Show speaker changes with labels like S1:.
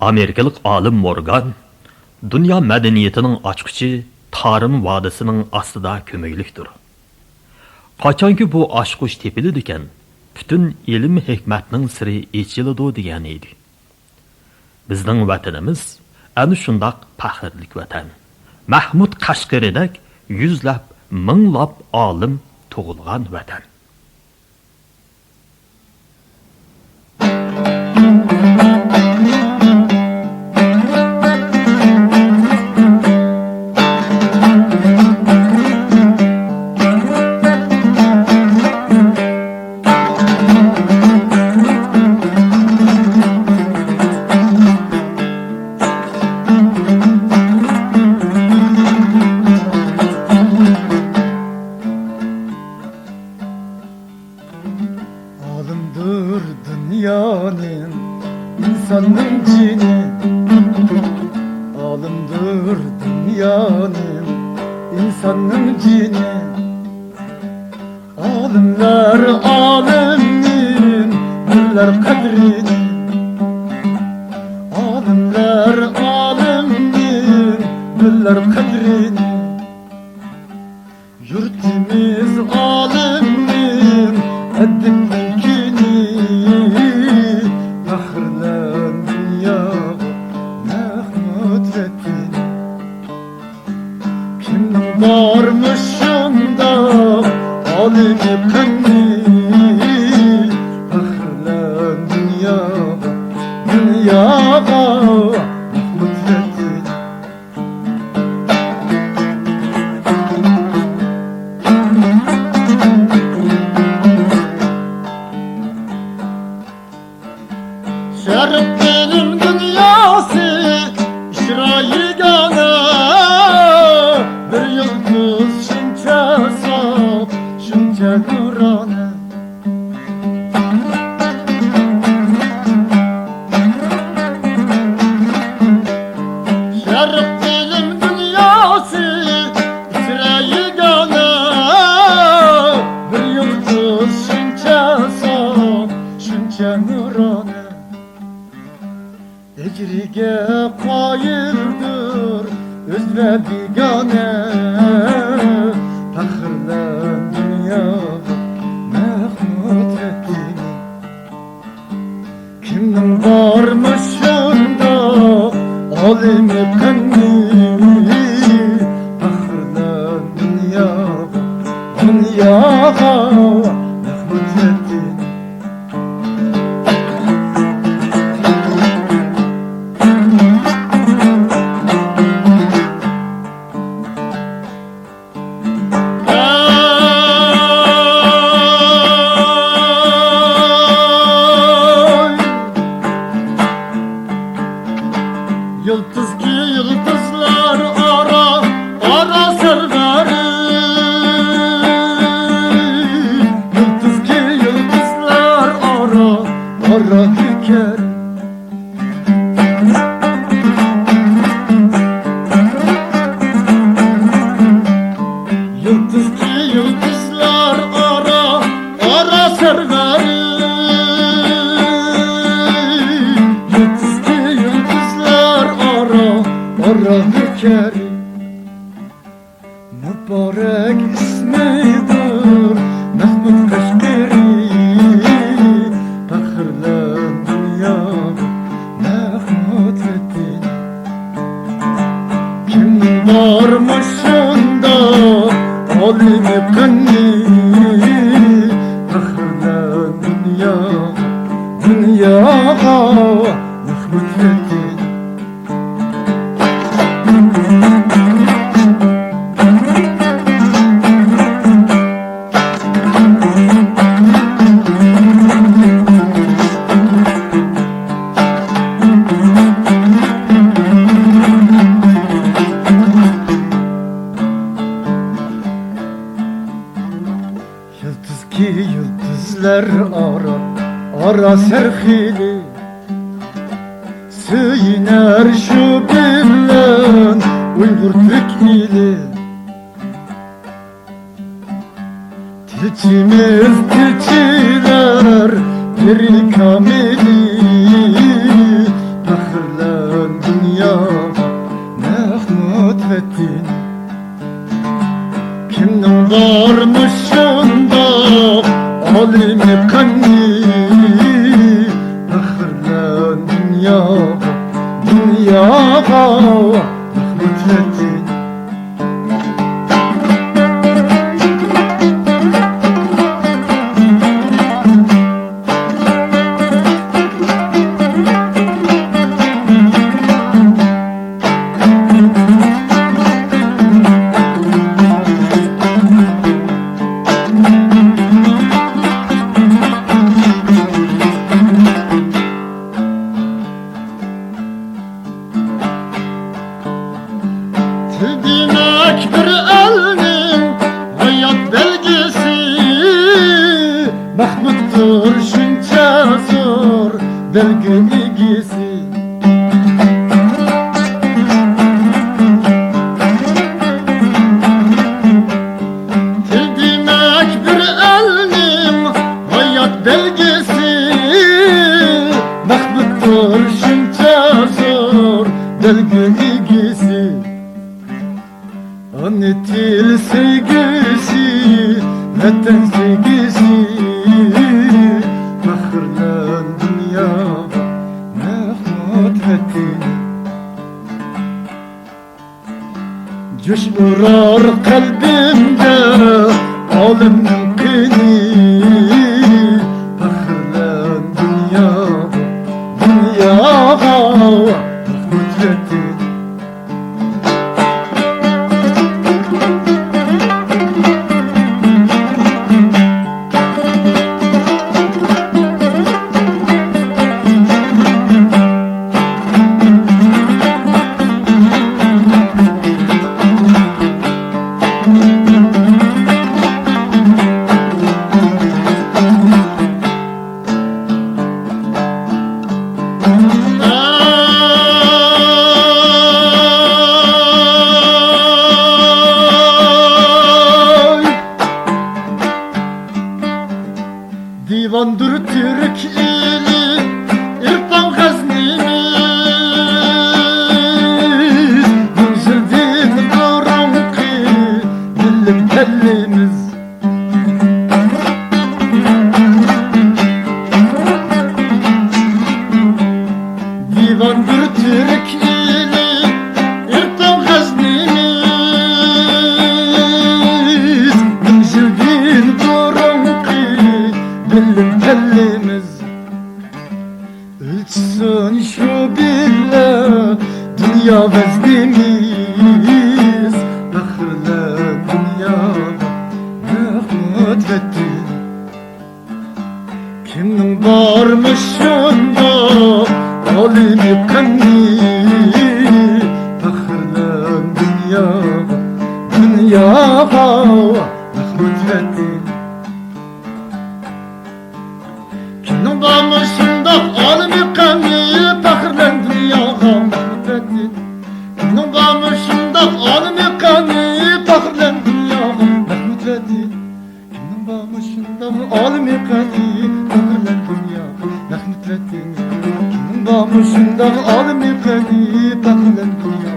S1: Amerikalık alim Morgan, dünya medeniyetinin açkıcı Tarım Vadisi'nin aslida kömöylükdür. Qaçanki bu aşkuş tepilidiken, bütün ilim hikmetinin siri içilidu degan edi. Bizning vatanimiz ana shundaq faxrlik vatan. Mahmud Qashqaridak yuzlab, minglab olim tug'ilgan vatan.
S2: Alimdir dünyanın, insanın cini. Alimdir dünyanın, insanın cini. Alimler alimin, bilirler kadrini. Alimler alimin, bilirler kadrini. Yurtimiz alimin, edip varmışım da alimi kanni fakhırlan dünyaya mutletin. Şerif benim dünyası İsrail gana. Bir yıldız şunca saf, şunca nurane. Şerif bilim dünyası İsrail gana. Bir yıldız şunca saf, şunca nurane. Ecrige qayırdır öz ve bigane. Fakhırlan dünya mehmut ettin. Kimnin varmışında alimi kanni fakhırlan dünya mehmut ettin. Yıldız ki yıldızlar ara, ara serveri. Yıldız ki yıldızlar ara, ara hüker. Yıldız ki yıldızlar ara, ara serveri. Yıldız ki yıldızlar ara hüker. Mübarek ismidir Mahmud Qashqari. Fakhırlan dünya mehmut ettin. Kim varmışında alimi kanni fakhırlan dünya mehmut ettin. Yıldız ki yıldızlar ara, ara serhili. Söyler şu bilen Uygur Türk ili. Tilçimiz tilçiler, peri kamili. Fakhırlar Dünyaga rahmet ettin. Demek bir elnin hayat belgesi Mahmuttur şunca zor belge ilgisi Demek bir elnin hayat belgesi Mahmuttur şunca zor belge ilgisi Annetil sevgisi, vatan sevgisi Fakırlan dünya, Mahmut ettin Coşurar kalbimde alimnin kini Fakırlan dünya, Mahmut ettin Divandır Türk ili, irfan haznimiz Münzildin karanqı, dilim tellimiz Divandır Türk ili, irfan haznimiz Münzildin karanqı Bilim tellimiz Ölçsün şu bile dünya veznimiz Bakırla dünya rahmet ettin Kimnin varmışında alimi kanni Bakırla dünya rahmet ettin Kimnin varmışında alimi kanni Fakırlan dünyaga rahmet ettin Kimnin varmışında alimi kanni Fakırlan dünyaga rahmet ettin Kimnin varmışında alimi kanni Fakırlan dünyaga rahmet ettin Kimnin varmışında alimi kanni Fakırlan dünyaga